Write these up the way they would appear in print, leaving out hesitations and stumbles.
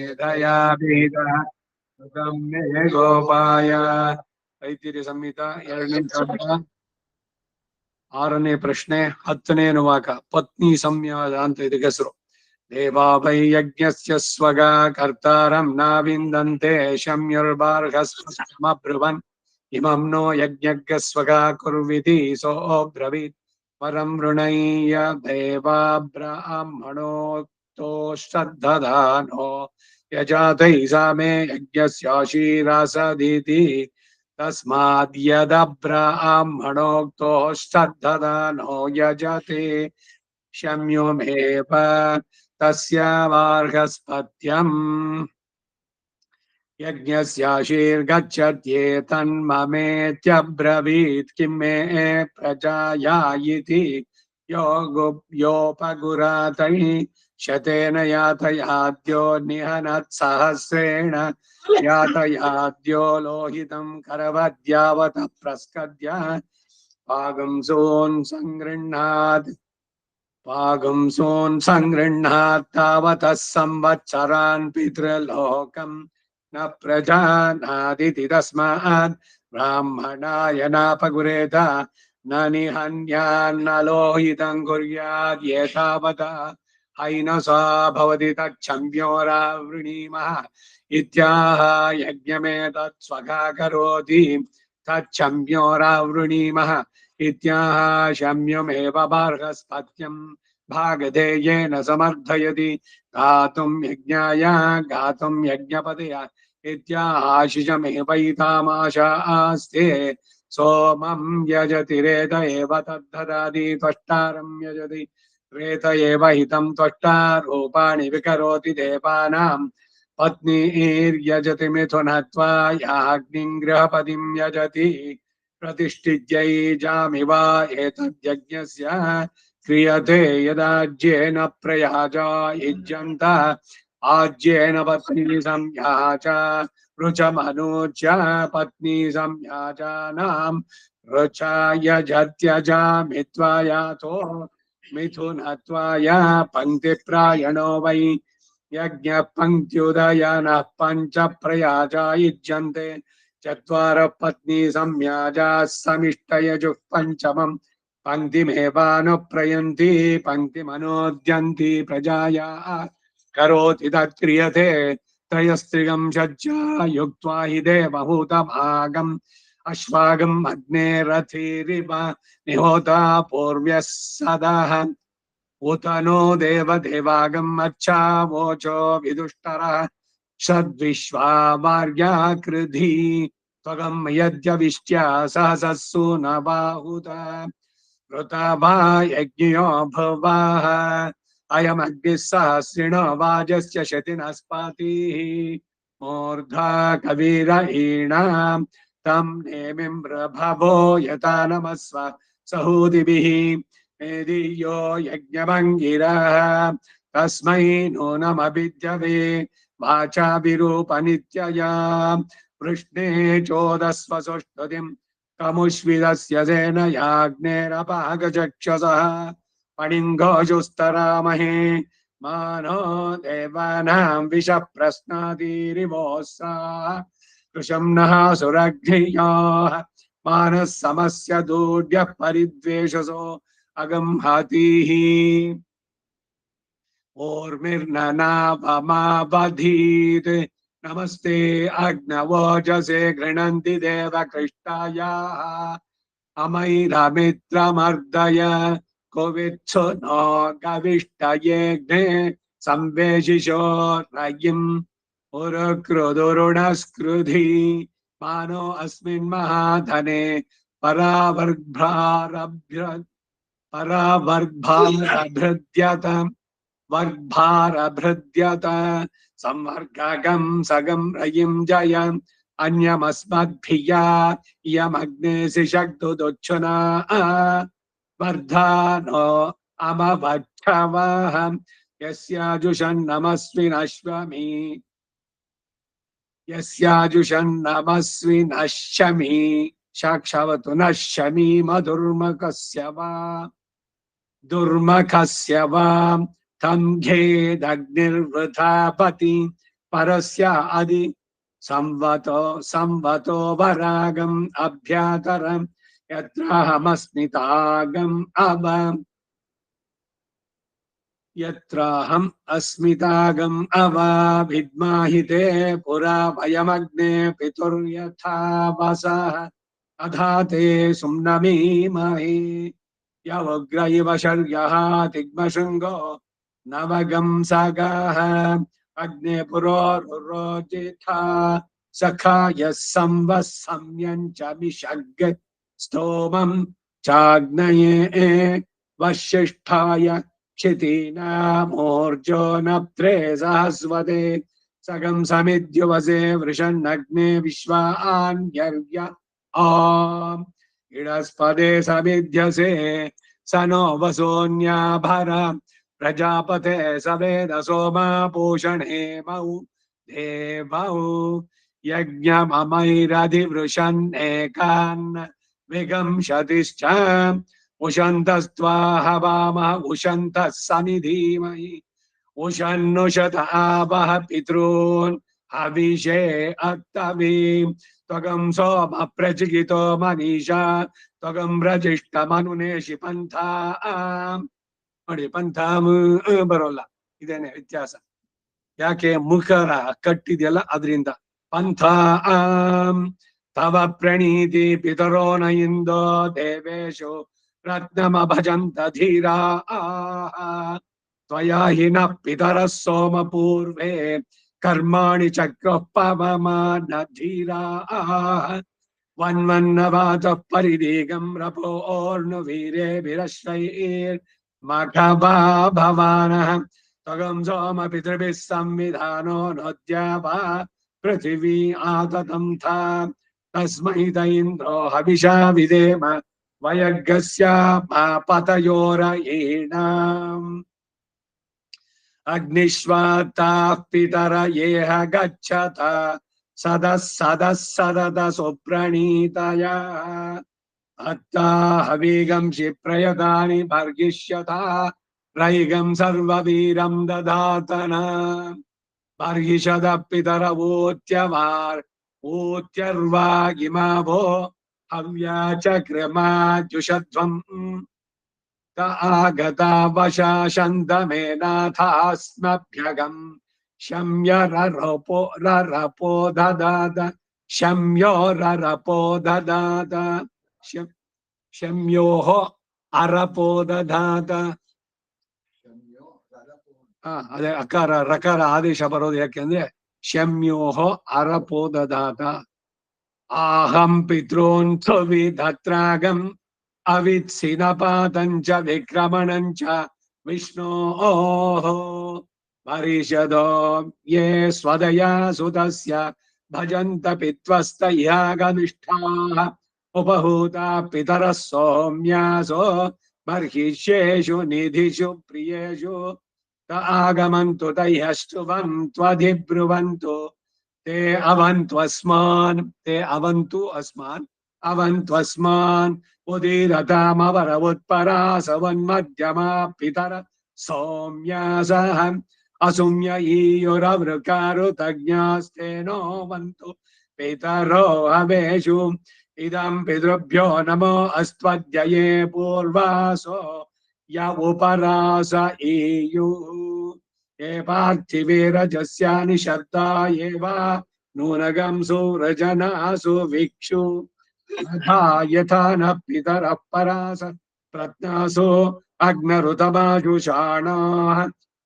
मेधया भीतः कृतं मे गोपाय ಐತಿರಿ ಸಂಹಿತ 2ನೇ ಕಂಡ 6ನೇ ಪ್ರಶ್ನೆ 10ನೇ ಅನುವಾಕ ಪತ್ನಿ ಸಂಯಾದ ಅಂತ ಇದಕ್ಕೆ ಹೆಸರು. ದೇವಾವೈ ಯಜ್ಞಸ್ಯ ಸ್ವಗಾ ಕರ್ತಾರಂ ನಾವಿಂದಂತೆ ಶಮ್ಯುರ್ಬಾರ್ಹಸ್ಪಮಬ್ರುವನ್ ಇಮಂ ನೋ ಯಜ್ಞಗ್ಗ ಸ್ವಗಾ ಕುರ್ವಿತಿ ಸೋಬ್ರವೀತ್ ಪರಂ ವೃಣಯ್ಯ ದೇವಾಬ್ರಾಹ್ಮಣೋಕ್ತೋ ಶ್ರದ್ಧದಾನೋ ಯಜಾತೈ ಸಾಮೇ ಯಜ್ಞಸ್ಯಾಶೀರಾಸದೀತಿ तस्माद्यदब्राह्मणोक्तो श्रद्धदानो यजते शम्युमेव तस्य वार्हस्पत्यम् यज्ञस्याशीर्गच्छत्येतन्ममेत्यब्रवीत् किं मे प्रजाया इति योपगुरातैः शतेन यातयाद्यो निहनत्सहस्रेण यातयाद्यो लोहितं करवद्यावत प्रस्कद्य पागंसोन् संगृह्णात् तावतः संवत्सरान् पितृलोकम् न प्रजानादिति तस्मात् ब्राह्मणाय नापगुरेत न निहन्यान्न लोहितं कुर्यात् एतावता हैनसा भवति तच्छम्योरावृणीमः इत्याह यज्ञमेतत् स्वगा करोति तच्छम्योरावृणीमः इत्याह शम्यमेव बार्हस्पत्यम् भागधेयेन समर्थयति गातुं यज्ञाय गातुं यज्ञपदय इत्याशिषमेवैतामाशास्ते सोमं यजति रेत एव तद्धदाति त्वष्टारं यजति रेत एव हितं त्वष्टा रूपाणि विकरोति देवानां पत्नीर्यजति मिथुनत्वा याग्निं गृहपतिं यजति प्रतिष्ठित्यै जामिवा एतद्यज्ञस्य क्रियते यदाज्येन प्रयाजा युज्यन्त आज्येन पत्नी संयाचा रुचमनुच पत्नी संयाजानां रुचा यजत्यजामित्वा यातो मिथुनत्वाय पङ्क्तिप्रायणो वै यज्ञः पङ्क्त्युदयनः पञ्च प्रयाजा युज्यन्ते चत्वार पत्नी संयाजा समिष्टयजुः पञ्चमम् पङ्क्तिमेवानुप्रयन्ति पङ्क्तिमनोद्यन्ति प्रजायाः करोति तत्क्रियते त्रयस्त्रिगं सज्जा युक्त्वा हि देवहूतभागम् अश्वागम् अग्नेरथिरिव निहोता पूर्व्यः सदः उत नो देवदेवागम् अच्छा वोचो विदुष्टरः षद्विश्वा वार्या कृधी त्वगम् यद्यविष्ट्या सहसस्सु न बाहुत ऋतभा यज्ञो भवाः अयमग्निः सहस्रिणो वाजस्य शतिनस्पतिः मूर्धा कवीरहीणां तं नेमिं प्रभवो यथा नमस्व सहूतिभिः मेदियो यज्ञभङ्गिरः तस्मै नूनमभिद्यवे वाचा विरूपनित्यया वृष्णे चोदस्व सुष्ठुतिम् कमुष्विदस्य सेनयाग्नेरपागचक्षसः पणिङ्गोजुस्तरामहे मानो देवानां विषप्रश्नातिरिवोऽस्सा कृशं नः सुरग्नियाः मानः समस्य दूढ्यः परिद्वेषसो अगम्हातिः ऊर्मिर्ननाभमावधीत् नमस्ते अग्नवोजसे गृह्णन्ति देवकृष्टायाः अमैरमित्रमर्दय कुवित्सु नो गविष्टयेऽग्ने संवेशिषो रयिम् उरुकृदुरुणस्कृधि मानो अस्मिन् महाधने परावर्भारभृद्यत वर्भारभृद्यत संवर्गगं सगं रयिं जयम् अन्यमस्मद्भिया यमग्ने सिषक्तुदुच्छुना वर्धानो अमवच्छवः यस्याजुषन्नमस्विनश्शमी साक्षावतु नश्शमी मधुर्मकस्य वा दुर्मखस्य वा तं घेदग्निर्वृथा पति परस्य अधि संवतो वरागम् अभ्यातरम् यत्राहमस्मितागम् यत्राहम् अस्मितागम् विद्माहिते पुरा भयमग्ने पितुर्यथा वसः अधा ते सुम्नमीमहि य उग्र इव शर्यः तिग्मशृङ्गो नवगंसगः अग्ने पुरोरुरोजिथा सखाय संवः सम्यञ्च विषग् स्तोमम् चाग्नये वशिष्ठाय क्षितीनामोर्जो नप्त्रे सहस्वते सगं समिद्युवसे वृषन्नग्ने विश्वान्यर्य आम् इडस्पदे समिध्यसे स नो वसोऽन्याभर प्रजापते सवेद सोमा पूषणे मौ देवौ यज्ञममैरधिवृषन्नेकान् विगंशतिश्च उशन्तस्त्वाहवामः उशन्तः समिधीमहि उशन्नुषत आवः पितॄन् हविषे अक्तवीम् त्वगं सोम प्रचिकितो मनीषा त्वगं रजिष्टमनुनेषि पन्था ನೋಡಿ ಪಂಥಾಮ್ ಬರೋಲ್ಲ ಇದೇನೆ ವ್ಯತ್ಯಾಸ ಯಾಕೆ ಮುಖರ ಕಟ್ಟಿದೆಯಲ್ಲ ಅದರಿಂದ ಪಂಥ ತವ ಪ್ರಣೀತಿ ಪಿತರೋ ನ ಇಂದೋ ದೇವೇಶು ರತ್ನಮ ಭಜಂತ ಧೀರಾ ತ್ವಯಾ ಹಿ ನ ಪಿತರ ಸೋಮ ಪೂರ್ವೆ ಕರ್ಮಾಣಿ ಚಕ್ರೋಪವಮಾನ ಧೀರಾ वन्वन्नवातः परिदीगं रपोर्नु वीरेभिरश्वैर् मखभा भवानः त्वगं सोम पितृभिः संविधानो नोद्यावा पृथिवी आततं था तस्मै त इन्द्रो हविषा विधेम वयग्गस्य पतयोरयेणाम् अग्निश्वात्ताः पितर येह गच्छत सदः सदः सदत सुप्रणीतया अत्ता हवीगं क्षिप्रयतानि भर्गिष्यता रैगं सर्ववीरं दधातना भर्गिषद पितर ऊत्यर्वागिमाभो हव्या चक्रमा जुषध्वम् आगता वशाशन्तमेनाथास्मभ्यगम् शम्य ररपो ददात शम्यो ररपो ददात शम्योः अरपो ददात ಅದೇ ಅಕಾರ ರಕಾರ ಆದೇಶ ಬರೋದು ಯಾಕೆಂದ್ರೆ ಶಮ್ಯೋಹ ಅರಪೋ ದದಾತ आहं पितॄन् सुविधत्रागम् अवित्सिनपातञ्च विक्रमणञ्च विष्णोः परिषदो ये स्वदया सुतस्य भजन्त पित्वस्तयागनिष्ठाः उपहूता पितरः सौम्यासो बर्हिष्येषु निधिषु प्रियेषु त आगमन्तु तैःष्टुवं त्वधिब्रुवन्तु ते अवन्तु अस्मान् उदीरतामवर उत्परासवन्मध्यमा पितर सौम्यासः असुम्य ईयुरवृकारुतज्ञास्तेनो वन्तु पितरो हवेषु इदं पितृभ्यो नमो अस्त्वद्यये पूर्वासो य उपरास ईयुः ये पार्थिवीरजस्यानि शब्दा एव नूनगं सुरजनासु विक्षु यथा न पितरः परास प्रत्नासो अग्नरुतमाजुषाणाः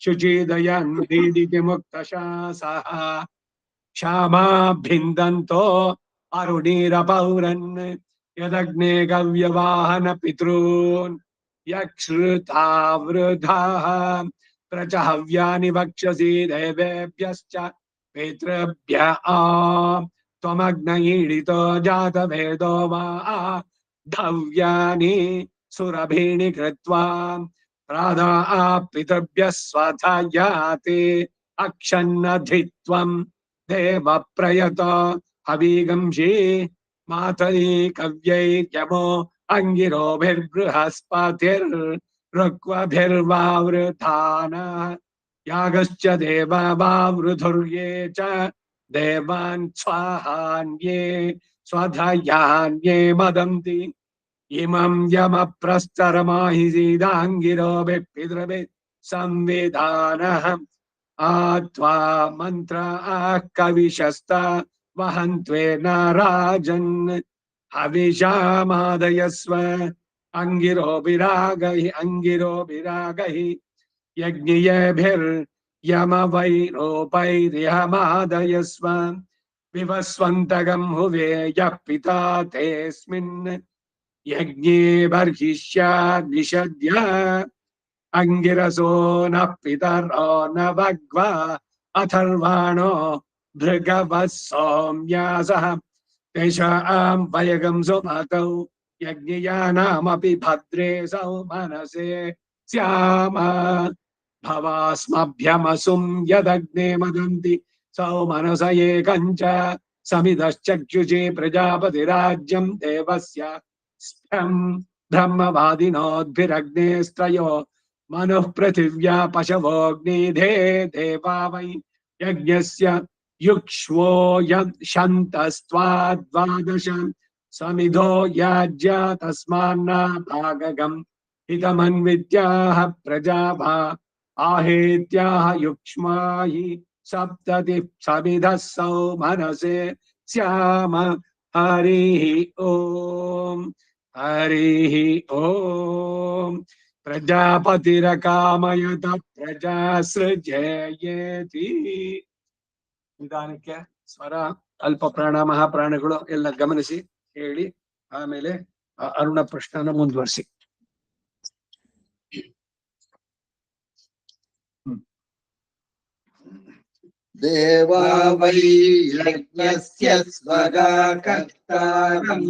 शुचीदयन् दीदिति मुक्तशासः क्षामाभिन्दन्तो अरुणीरपौरन् यदग्ने गव्यवाहन पितॄन् यक्षृतावृधाः प्रचहव्यानि वक्षसि देवेभ्यश्च पितृभ्यः त्वमग्न ईडितो जातवेदो वा धव्यानि सुरभीणि कृत्वा प्रादा पितृभ्यः स्वथा याति अक्षन्नधित्वं देवप्रयत हवीगंषि मातरी कव्यैर्यमो अंगिरोभिर्बृहस्पतिर् ऋक्वभिर्वावृतानः यागश्च देवावृधुर्ये च देवान् स्वाहान्ये स्वधायान्ये मदन्ति इमं यमप्रस्तरमाहिसीदाङ्गिरो पितृभि संविधानः आत्वा मन्त्र कविशस्ता वहन्त्वेन राजन् हविषामादयस्व अंगिरो विरागैः यज्ञियेभिर्यमवैरोपैर्यमादयस्व विवस्वन्तगं हुवे यः पिता तेऽस्मिन् यज्ञे बर्हिष्याद्विषद्य अंगिरसो न पितरो न भग्वा अथर्वाणो भृगवः सौम्यासः तेषां वयगं सुमतौ यज्ञियानामपि भद्रे सौमनसे स्याम भवास्मभ्यमसुं यदग्ने मदन्ति सौमनस एकञ्च समिदश्चक्षुषे प्रजापतिराज्यं देवस्य स्फं ब्रह्मवादिनोद्भिरग्नेस्त्रयो मनुः पृथिव्या पशवोऽग्निधे देवा वै यज्ञस्य युक्ष्वो शन्तस्त्वाद्वादश समिधो याज्या तस्मान्ना भागगम् हितमन्वित्याः प्रजाभा आहेत्याः युक्ष्माहि सप्ततिः समिधः सौमनसे स्याम हरिः ओम् हरिः ओम् प्रजापतिरकामयत प्रजा सृजेयेति ನಿಧಾನಕ್ಕೆ ಸ್ವರ ಅಲ್ಪ ಪ್ರಾಣ ಮಹಾಪ್ರಾಣಗಳು ಎಲ್ಲ ಗಮನಿಸಿ ಹೇಳಿ ಆಮೇಲೆ ಅರುಣ ಪ್ರಶ್ನನ ಮುಂದುವರಿಸಿ. ದೇವಾ ವೈ ಯಜ್ಞಸ್ಯ ಸ್ವಗಾ ಕರ್ತಾರಂ